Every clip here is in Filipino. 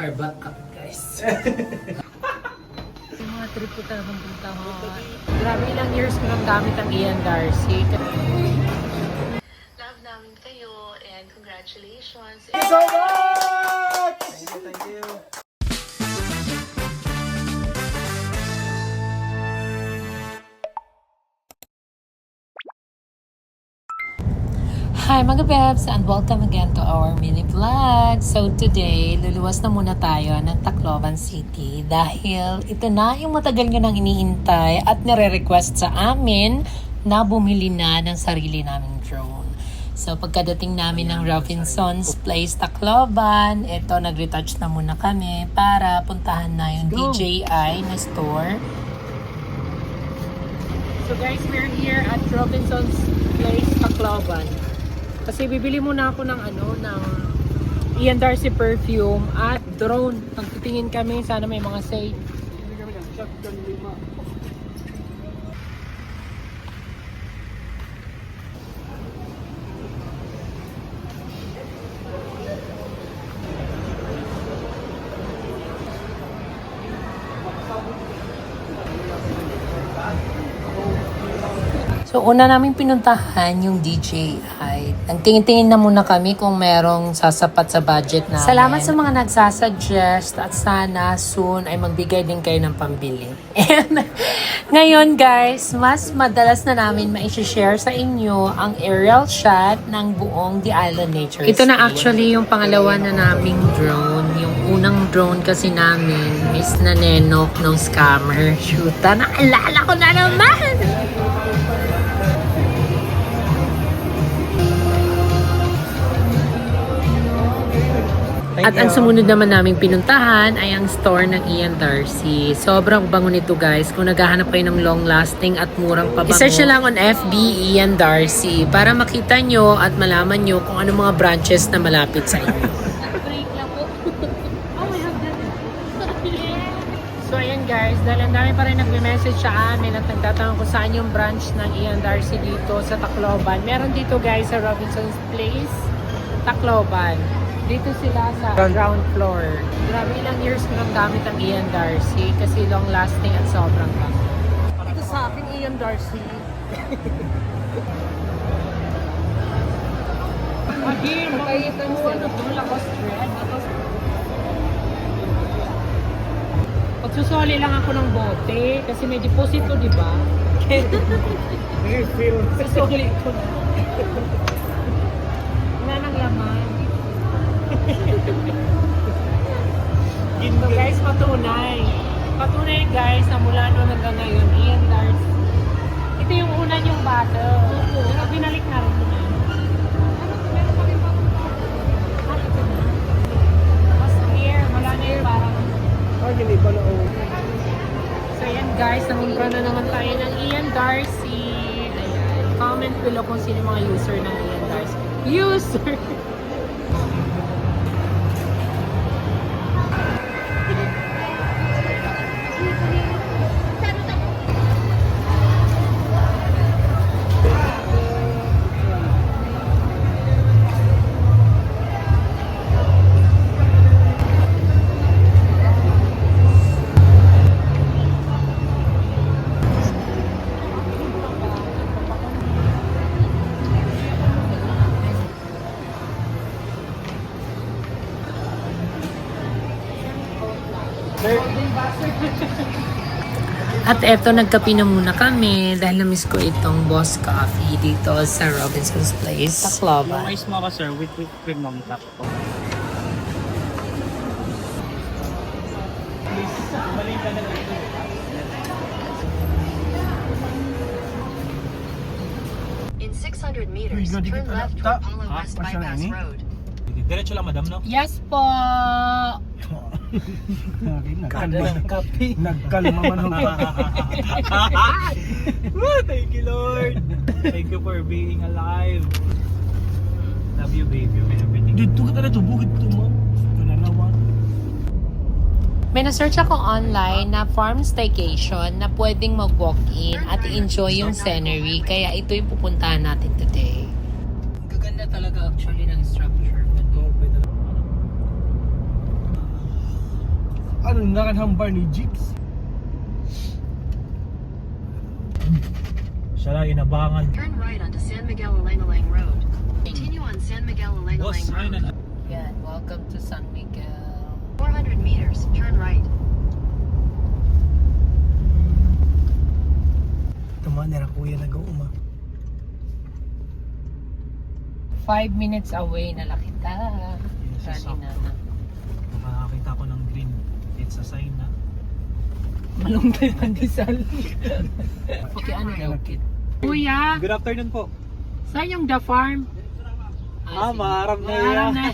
Harbat up, guys. Yung mga trip ko talagang puntahan. Grabe ilang years ko nang gamit ang Ian Darcy. Love namin kayo and congratulations. Thank you so much! Thank you. Hi mga bebs and welcome again to our mini vlog. So today, luluwas na muna tayo ng Tacloban City dahil ito na yung matagal nyo nang iniintay at nire-request sa amin na bumili na ng sarili naming drone. So pagkadating namin ng Robinson's Place Tacloban, ito nag-retouch na muna kami para puntahan na yung DJI na store. So guys, we're here at Robinson's Place Tacloban. Kasi bibili muna ako ng ng Ian Darcy perfume at drone. Pagtitingin kami, sana may mga sale. So, una namin pinuntahan yung DJI. Nagtingin-tingin na muna kami kung merong sasapat sa budget namin. Salamat sa mga nagsasuggest at sana soon ay magbigay din kayo ng pambili. And ngayon guys, mas madalas na namin ma-share sa inyo ang aerial shot ng buong The Island Nature Ito na actually yung pangalawa na naming drone. Yung unang drone kasi namin is nanenok ng scammer. Shoota, naalala ko na naman! At ang sumunod naman naming pinuntahan ay ang store ng Ian Darcy. Sobrang bango nito guys. Kung naghahanap kayo ng long lasting at murang pabango, i-search nyo lang on FB Ian Darcy para makita nyo at malaman nyo kung ano mga branches na malapit sa inyo. So ayan guys, dahil ang dami pa rin nagme-message sa amin at nagtatanong kung saan yung branch ng Ian Darcy dito sa Tacloban. Meron dito guys sa Robinson's Place, Tacloban. Dito sila sa ground floor. Grabe ilang years ko nang gamit ang Ian Darcy kasi long lasting at sobrang bango. Ito sa akin, Ian Darcy. Agin, makikita mo ano, dumulakos thread. Pagsusoli lang ako ng bote kasi may deposito, di ba? Susoli ko na. Wala nang laman. So guys, patunay guys na mula noon hanggang ngayon Ian Darcy, ito yung una yung bottle pero binalik na rin na mas clear, wala na yung parang so yan guys, nangumpra na naman tayo ng Ian Darcy. Ayan, comment below kung sino mga user ng Ian Darcy. At eto, nagkape na muna kami dahil na-miss ko itong Boss Coffee dito sa Robinson's Place, Tacloban. Yung ice mo ka sir, with cream ng top po. In 600 meters, turn left to Apollo West Bypass Road. Diretso lang madam, no? Yes po! Nagkalma man Thank you, Lord. Thank you for being alive. Love you, baby. Dito ka talaga, bukid ito mo. Kanalawan. May na-search ako online na farm staycation na pwedeng mag-walk-in at enjoy yung scenery. Kaya ito yung pupuntahan natin today. Ang gaganda talaga actually ng structure. ano nakanhambar ni Jigs. Siya lang inabangan. Turn right onto San Miguel Alangalang Road. Continue on San Miguel Boss, Alangalang ayun Road. na. Yan, welcome to San Miguel. 400 meters, turn right. Tama na kuya nag-uuma. 5 minutes away na kita. Yes, Rani na. Makakakita ko ng green. It's a sign na. Malunggay ang disal. Okay, ano daw kit? Kuya, Good afternoon po. saan yung The Farm? Maharap na Maharap yan. na.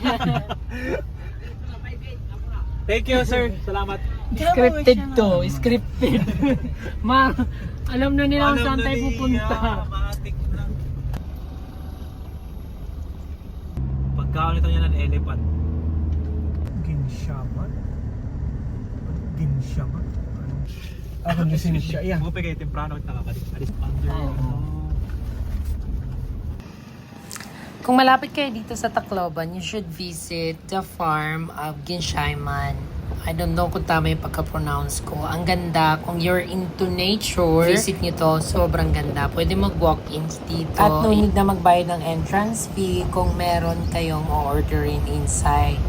Thank you, sir. Salamat. Scripted to, scripted. Ma, alam na nila kung saan Alam na tayo niya, pupunta. matik na. Pagkaon ito niya ng elephant. Ginshaman? Ginshaman? Ako na siya. Yeah. Bupe kayo temprano at nakakalis. Alis under. Kung malapit kayo dito sa Tacloban, you should visit the farm of Ginshaiman. I don't know kung tama yung pagka-pronounce ko. Ang ganda. Kung you're into nature, visit nyo to. Sobrang ganda. Pwede mag-walk-ins dito. At no need na magbayad ng entrance fee kung meron kayong orderin inside.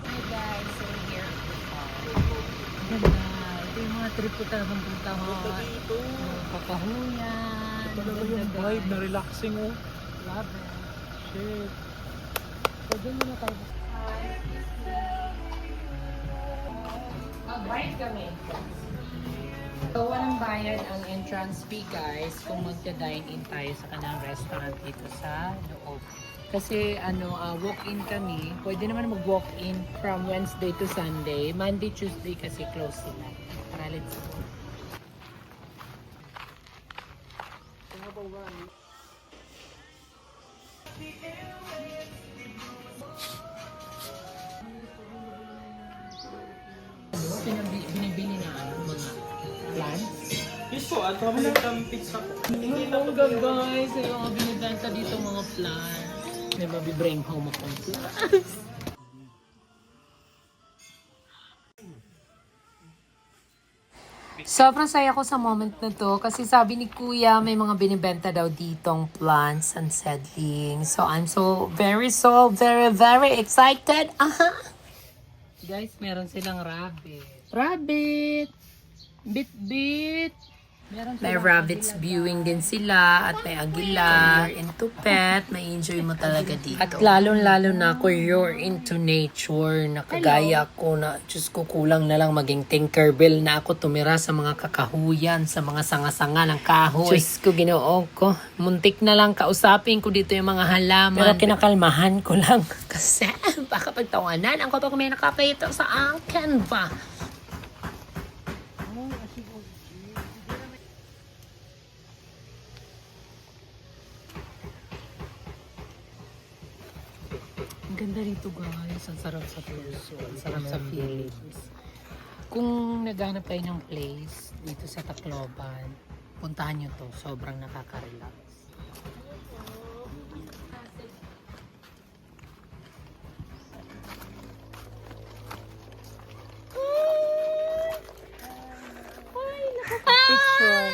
Hi guys, so here at the farm. Ganda. Ito yung mga trip ko talagang puntahan. Kakahuyan. Talaga yung vibe na relaxing oh. Love it. Shit. So, dyan muna tayo. Mag-bayad kami. So, walang bayad ang entrance fee guys kung magda-dine-in tayo sa kanang restaurant dito sa loob. Kasi walk-in kami. Pwede naman mag-walk-in from Wednesday to Sunday. Monday, Tuesday kasi close sila. Para let's go. Binibili na mga plants. Yes po, at kami ng pizza po. Ang ganda guys, yung mga binibenta dito mga plants. May mabibring home akong plants. Sobrang saya ko sa moment na to kasi sabi ni Kuya may mga binibenta daw ditong plants and seedlings. So I'm very excited. Aha! Guys, meron silang rabbit. Rabbit! Bit-bit! May rabbits viewing din sila at may agila. Into pet, may enjoy mo talaga dito. At lalo na kung you're into nature, nakagaya ko na, Diyos ko, kulang na lang maging Tinkerbell na ako tumira sa mga kakahuyan, sa mga sanga-sanga ng kahoy. Diyos ko, Ginoo ko. Muntik na lang kausapin ko dito yung mga halaman. Pero kinakalmahan ko lang kasi baka pagtawanan ang kapag may nakapito sa akin ba. Ang ganda rito guys, ang sarap sa puso, ang sarap sa feelings. Kung naghanap kayo ng place dito sa Tacloban, puntahan nyo to, sobrang nakaka-relax. Picture.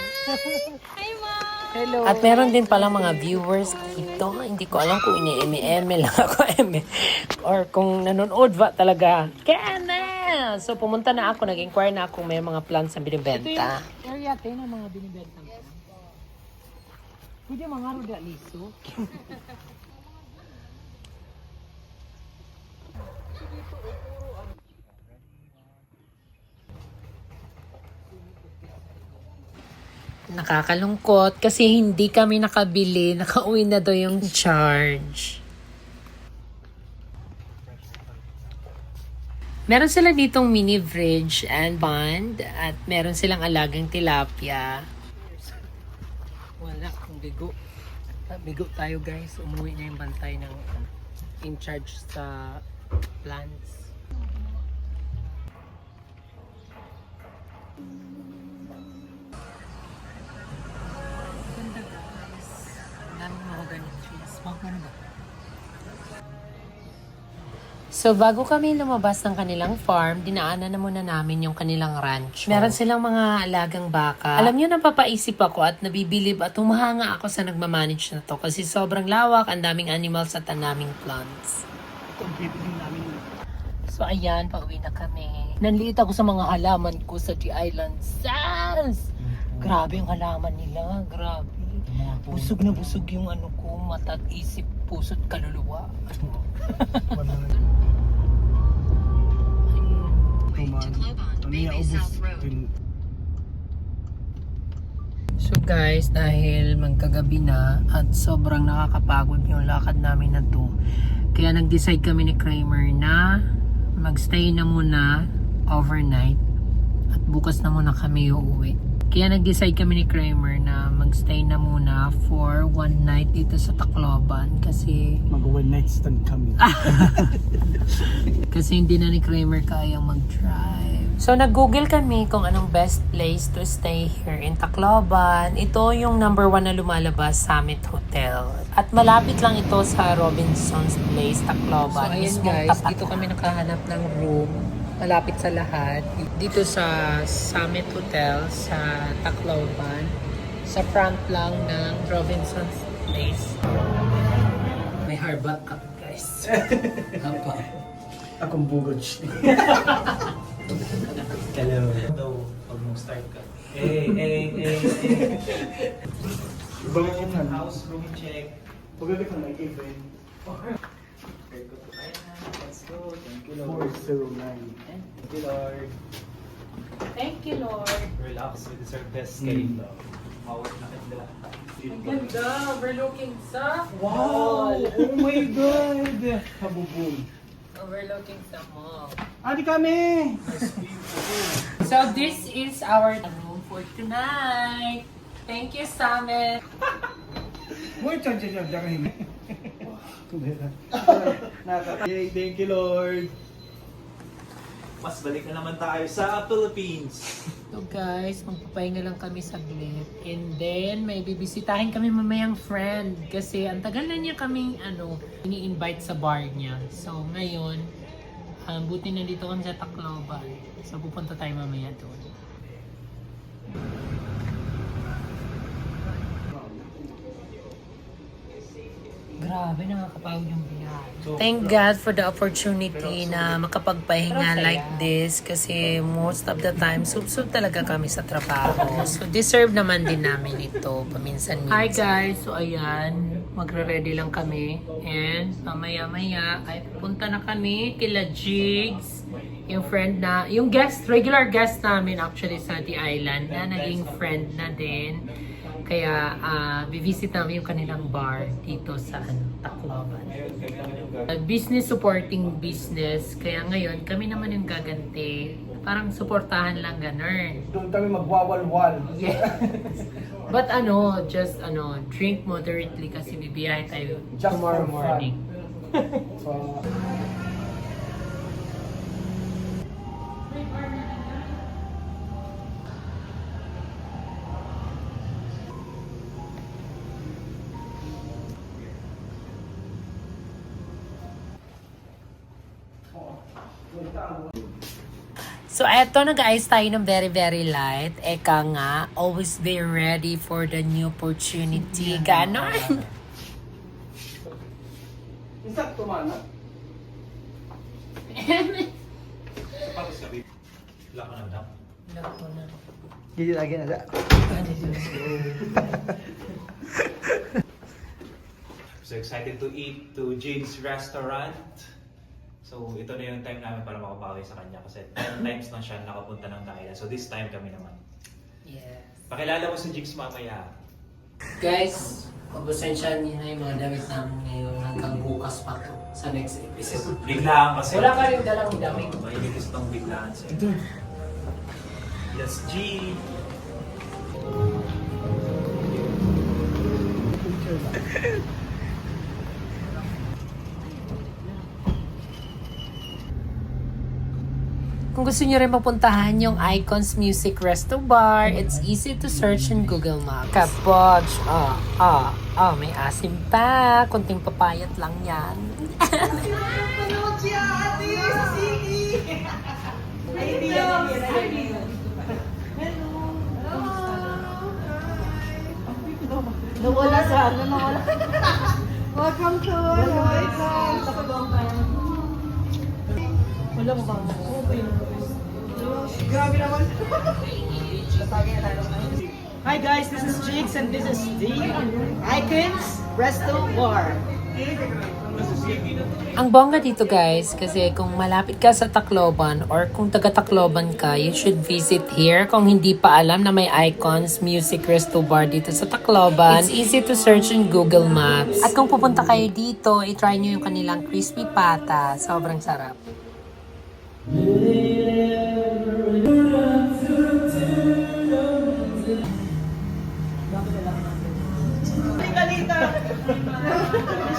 Hello. At meron din palang mga viewers dito. Hindi ko alam kung ini-eme lang ako or kung nanonood ba talaga. Kena! So pumunta na ako, nag-inquire na ako may mga plants na binibenta. Ito yung area tayo ng mga binibenta. Pwede mga roda liso. Nakakalungkot kasi hindi kami nakabili. Nakauwi na daw yung charge. Meron sila ditong mini fridge and bond at meron silang alagang tilapia. Wala, kung bigo. Bigo tayo guys. Umuwi na yung bantay ng in charge sa plants. Ganda guys. So, bago kami lumabas ng kanilang farm, dinaanan na muna namin yung kanilang rancho. Meron silang mga alagang baka. Alam nyo, napapaisip ako at nabibilib at humahanga ako sa nagmamanage na to kasi sobrang lawak, ang daming animals at ang daming plants. So, ayan, pauwi na kami. Nanliit ako sa mga halaman ko sa The Island. Sans! Grabe yung halaman nila, grabe. Busog na busog yung ano ko, mata, isip, puso't kaluluwa. So guys, dahil magkagabi na at sobrang nakakapagod yung lakad namin na to, kaya nag-decide kami ni Kramer na magstay na muna overnight at bukas na muna kami uuwi. Kaya nag-decide kami ni Kramer na magstay na muna for one night dito sa Tacloban kasi Mag-one night stand kami. kasi hindi na ni Kramer kayang mag-drive. So nag-google kami kung anong best place to stay here in Tacloban. Ito yung number 1 na lumalabas, Summit Hotel. At malapit lang ito sa Robinson's Place, Tacloban. So ayun guys, dito kami nakahanap ng room. Malapit sa lahat. Dito sa Summit Hotel sa Tacloban. Sa front lang ng Robinson's Place. May hardback cup guys. Apa. Akong bugod. Hello. Daw, pag mag-start ka. Hey. Ibang yan lang. House room check. Pagkakit na may event. Let's go. Thank you, Lord. 409. Thank you, Lord. Thank you, Lord. Relax. We deserve best kayo. Mawag na kita. Ang ganda. Overlooking sa Wow! Oh my God! Habubong. Overlooking sa mall. Adi kami! So this is our room for tonight. Thank you, Summit. Boy, chan-chan-chan. Dakahin. Yay, thank you, Lord. Mas balik na naman tayo sa Philippines. So guys, magpapahinga lang kami saglit. And then, may bibisitahin kami mamayang friend. Kasi ang tagal na niya kaming ini-invite sa bar niya. So ngayon, buti na dito kami sa Tacloban. So pupunta tayo mamaya doon. Grabe, nakakapagod yung biyahe. Thank God for the opportunity na makapagpahinga like this kasi most of the time, sub-sub talaga kami sa trabaho. So, deserve naman din namin ito paminsan-minsan. Hi guys! So, ayan. Magre-ready lang kami. And mamaya-maya ay punta na kami kila Jigs. Yung friend na, yung guest, regular guest namin actually sa The Island na naging friend na din. Kaya bivisit namin yung kanilang bar dito sa Tacloban. Business supporting business. Kaya ngayon, kami naman yung gaganti. Parang suportahan lang ganun. Doon kami magwawalwal. Yes. But just drink moderately kasi bibiyahe tayo Just tomorrow for fun. morning. So, So, eto, nag-ayos tayo ng very, very light. Eka nga, always be ready for the new opportunity. Ganon. insakto man, ha? Tapos sabi, wala ka na daw. Gigi lagi na da. So excited to eat to Jane's restaurant. So ito na yung time namin para makabawi sa kanya kasi 10 times na siya nakapunta ng Thailand. So this time kami naman. Yes. Pakilala mo si Jigs mamaya. Guys, pagpasensyahan niyo na yung mga damit namin ngayon hanggang bukas pa to sa next episode. Biglaan kasi. Wala ka rin dalang damit. Mahilig gusto itong biglaan sa'yo. Yes, G! Kung kung gusto nyo rin mapuntahan yung Icons Music Resto Bar, it's easy to search in Google Maps. Kabodge! May asim pa. Kunting papayat lang yan. Nawala sa ano, nawala. Welcome to Icons. Wala mo bang Grabe naman. Hi guys, this is Jigs and this is the Icons Resto Bar. Ang bongga dito guys, kasi kung malapit ka sa Tacloban or kung taga Tacloban ka, you should visit here. Kung hindi pa alam na may Icons Music Resto Bar dito sa Tacloban, it's easy to search in Google Maps. At kung pupunta kayo dito, i-try nyo yung kanilang crispy pata. Sobrang sarap.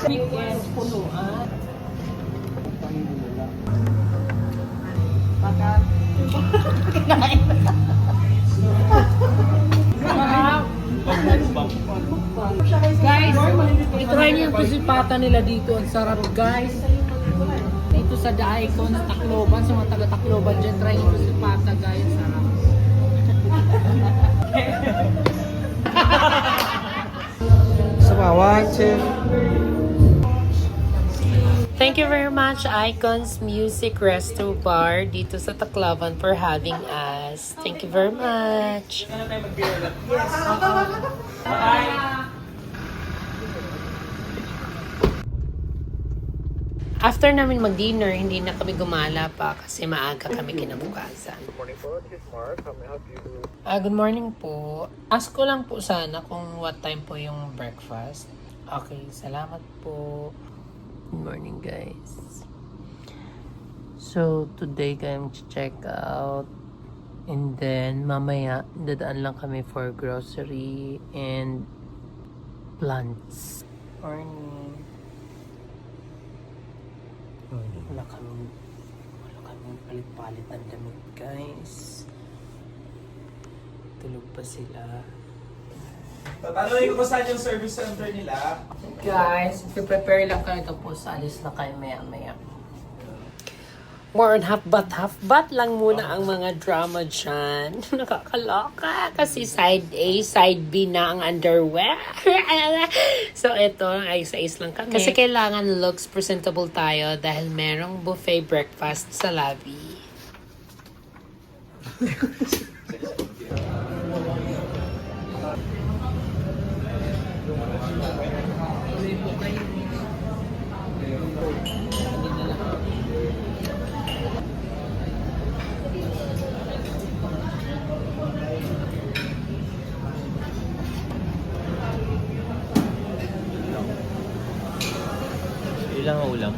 Weekend punuan. Guys, i-try nyo yung crispy pata nila dito. Ang sarap guys. Dito sa The Icons, Tacloban, sa mga taga-Tacloban dyan, try nyo yung crispy pata guys. Sarap. Thank you very much, Icons Music Resto Bar dito sa Tacloban for having us. Thank you very much. After namin mag-dinner, hindi na kami gumala pa kasi maaga kami kinabukasan. Good morning po, this is Mark. How may I help you? Good morning po. Ask ko lang po sana kung what time po yung breakfast. Okay, salamat po. Good morning guys. So today kami check out and then mamaya dadaan lang kami for grocery and plants. Morning. Wala kami palit-palit ng damit guys. Tulog pa sila. Tatanungin ko saan yung service center nila. Guys, prepare lang kayo tapos alis na kayo maya-maya. More on half bat lang muna ang mga drama dyan. Nakakaloka. Kasi side A, side B na ang underwear. So, ito, ayos-ayos lang kami. Kasi kailangan looks presentable tayo dahil merong buffet breakfast sa lobby. Ilang ulam?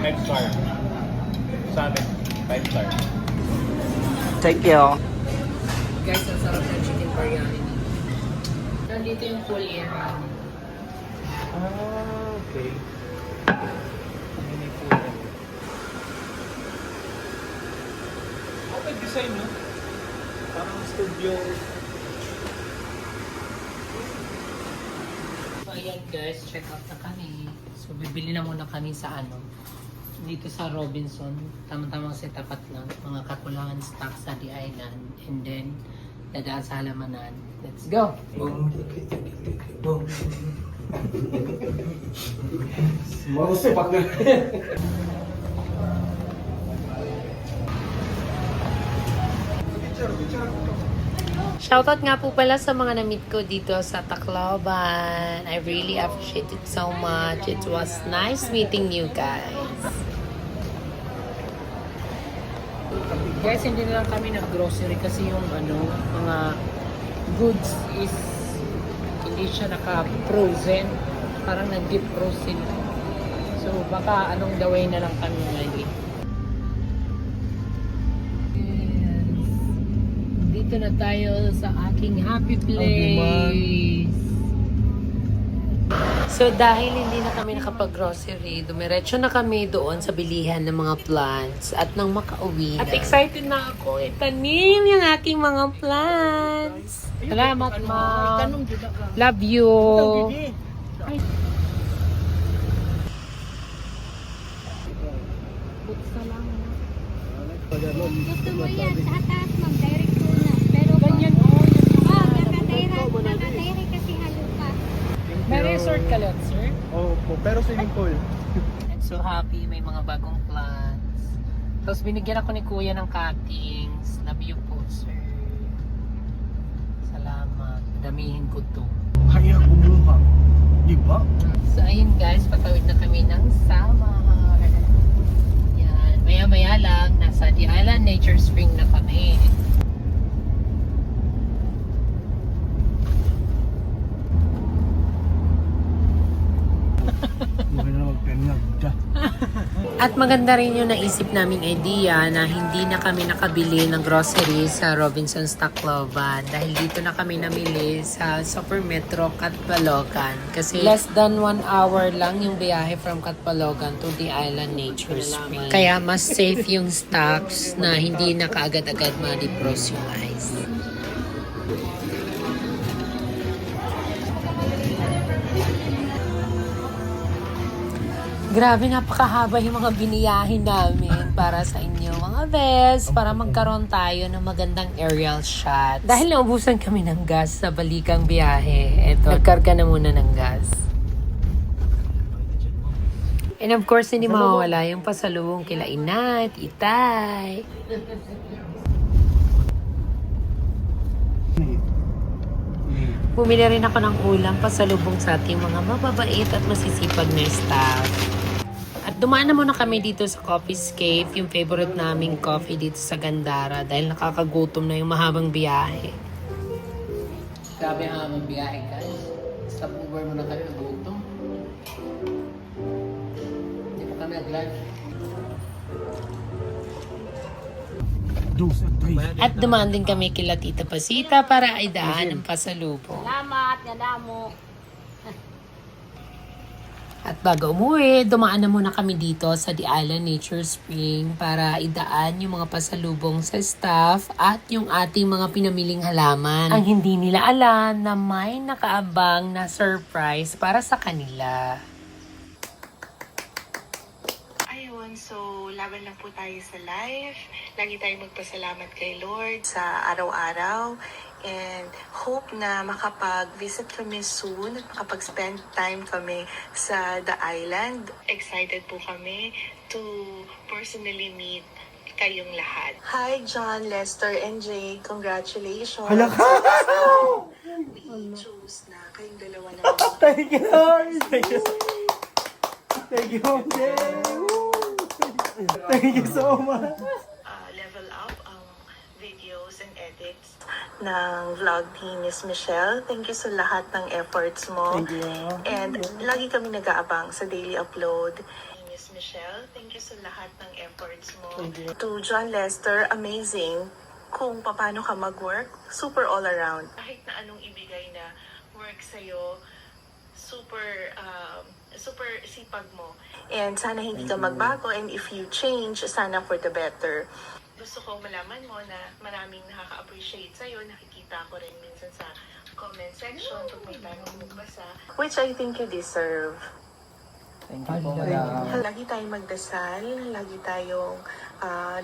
Next star. Sa atin, 5 star. Thank you. Guys, ang sarap ng chicken biryani. Nandito yung full air. Okay. Okay design, no? Parang studio. So, ayan guys, check out na kami. So, bibili na muna kami sa dito sa Robinson. Tamang-tamang sa tapat lang. Mga kakulangan stock sa The Island. And then, dadaan sa halamanan. Let's go! Shoutout nga po pala sa mga na-meet ko dito sa Tacloban. I really appreciate it so much. It was nice meeting you guys. Guys, hindi na lang kami nag-grocery kasi yung mga goods is hindi siya naka-frozen. Parang nag-deep frozen. So baka anong the way na lang kami ngayon. Dito na tayo sa aking happy place. So dahil hindi na kami nakapag-grocery, dumiretso na kami doon sa bilihan ng mga plants at nang makauwi na. At excited na ako itanim yung aking mga plants. Salamat, Ma'am. Love you. Gusto mo yan, sa taas mag-direct ko na. Pero ganyan nakatayri kasi halo pa. May resort ka lang, sir? Opo, pero swimming pool. I'm so happy may mga bagong plants. Tapos binigyan ako ni Kuya ng cuttings. Love you po, sir. Salamat. Damihin ko to. Kaya kumuha. Di ba? So ayun guys, patawid na kami ng summer. Yan. Maya-maya lang, nasa The Island Nature Spring na kami. Buhay na magpengag. At maganda rin yung naisip naming idea na hindi na kami nakabili ng groceries sa Robinsons Tacloban dahil dito na kami namili sa Super Metro Catbalogan kasi less than 1 hour lang yung biyahe from Catbalogan to the Island Nature Spring. Kaya mas safe yung stocks na hindi na kaagad-agad ma-defrost yung ice. Grabe, napakahaba yung mga biniyahin namin para sa inyo mga best, para magkaroon tayo ng magandang aerial shot. Dahil naubusan kami ng gas sa balikang biyahe, eto, nagkarga na muna ng gas. And of course, hindi mawawala yung pasalubong kila Inay at Itay. Bumili rin ako ng ulam pasalubong sa ating mga mababait at masisipag na staff. At dumaan na muna kami dito sa Coffeescape, yung favorite naming coffee dito sa Gandara dahil nakakagutom na yung mahabang biyahe. Grabe ang mahabang biyahe guys. Stop over muna kami nagutom. Hindi pa kami nag-lunch. At dumaan din kami kila Tita Pasita para idaan ng pasalubong. Salamat, gadamo. At bago umuwi, dumaan na muna kami dito sa The Island Nature Spring para idaan yung mga pasalubong sa staff at yung ating mga pinamiling halaman. Ang hindi nila alam na may nakaabang na surprise para sa kanila. Ayun, so laban lang po tayo sa life. Lagi tayong magpasalamat kay Lord sa araw-araw. And hope na makapag-visit kami soon at makapag-spend time kami sa The Island. Excited po kami to personally meet kayong lahat. Hi John, Lester, and Jay. Congratulations. We choose na kayong dalawa na. Thank you, Lord. Thank you. Thank you, Jay. Thank you so much. Level up ang videos and edits ng vlog ni Miss Michelle. Thank you sa lahat ng efforts mo. Thank you. And lagi kami nag-aabang sa daily upload. Miss Michelle, thank you sa lahat ng efforts mo. To John Lester, amazing kung paano ka mag-work. Super all around. Kahit na anong ibigay na work sa'yo, super sipag mo. And sana hindi ka magbago, and if you change, sana for the better. Gusto ko malaman mo na maraming nakaka-appreciate sa'yo. Nakikita ko rin minsan sa comment section kung may tanong mo basa. Which I think you deserve. Thank you po, madam. Lagi tayong magdasal, lagi tayong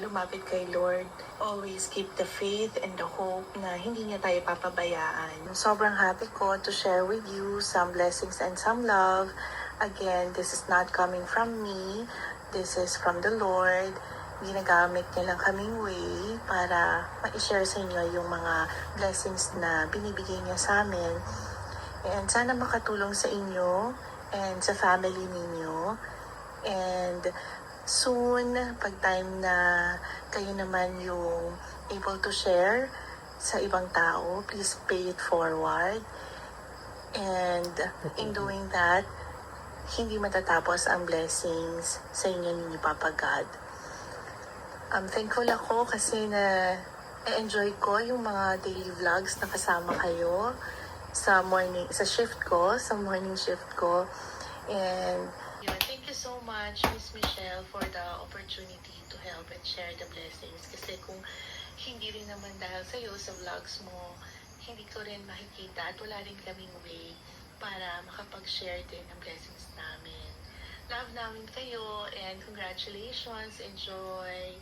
lumapit kay Lord. Always keep the faith and the hope na hindi niya tayo papabayaan. Sobrang happy ko to share with you some blessings and some love. Again, this is not coming from me. This is from the Lord. Ginagamit niya lang kaming way para ma-share sa inyo yung mga blessings na binibigay niya sa amin. And sana makatulong sa inyo and sa family ninyo. And soon, pag time na kayo naman yung able to share sa ibang tao, please pay it forward. And in doing that, hindi matatapos ang blessings sa inyo ni Papa God. Thankful ako kasi na enjoy ko yung mga daily vlogs na kasama kayo sa morning shift ko. And yeah, thank you so much, Miss Michelle, for the opportunity to help and share the blessings. Kasi kung hindi rin naman dahil sa'yo sa vlogs mo, hindi ko rin makikita at wala rin kaming way para makapag-share din ng blessings namin. Love namin kayo and congratulations. Enjoy!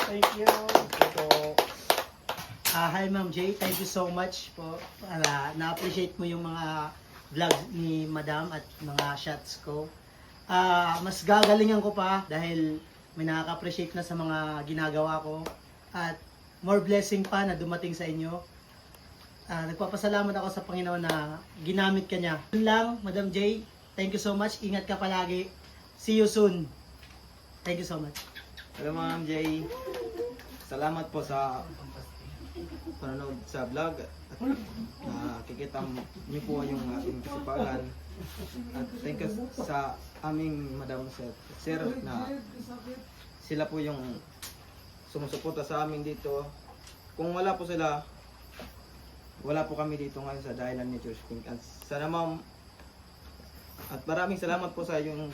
Thank you. Hi Ma'am Jay, thank you so much po. Na-appreciate mo yung mga vlogs ni Madam at mga shots ko. Mas gagalingan ko pa dahil may nakaka-appreciate na sa mga ginagawa ko. At more blessing pa na dumating sa inyo. Nagpapasalamat ako sa Panginoon na ginamit ka niya. Yun lang, Madam Jay, thank you so much. Ingat ka palagi. See you soon. Thank you so much. Hello Ma'am Jay. Salamat po sa panonood sa vlog at nakikita niyo po yung ating kasipagan. At thank you sa aming Madam Sir na sila po yung sumusuporta sa amin dito. Kung wala po sila, wala po kami dito ngayon sa Dahilan Nature Spring. At sana Ma'am, at maraming salamat po sa yung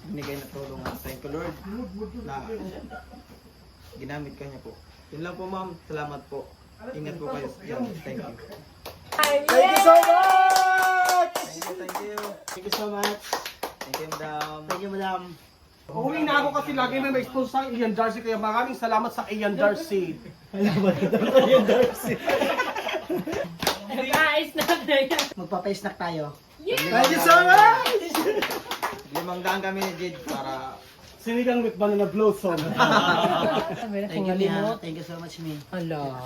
binigay na tulong. Thank you Lord na ginamit ka niya po. Yun lang po Ma'am, salamat po. Ingat po kayo. Thank you. Thank you so much! Thank you. Thank you so much. Thank you Madam. Thank you, Madam. Uuwi na ako kasi lagi may sponsor sa Ian Darcy, kaya maraming salamat sa Ian Darcy. Magpapa-snack tayo. Thank you so much! 500 kami ni Jid para Sinigang with banana blossom. Thank you, Mia. Thank you so much, Mi. Hala.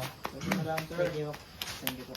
Thank you. Thank you po.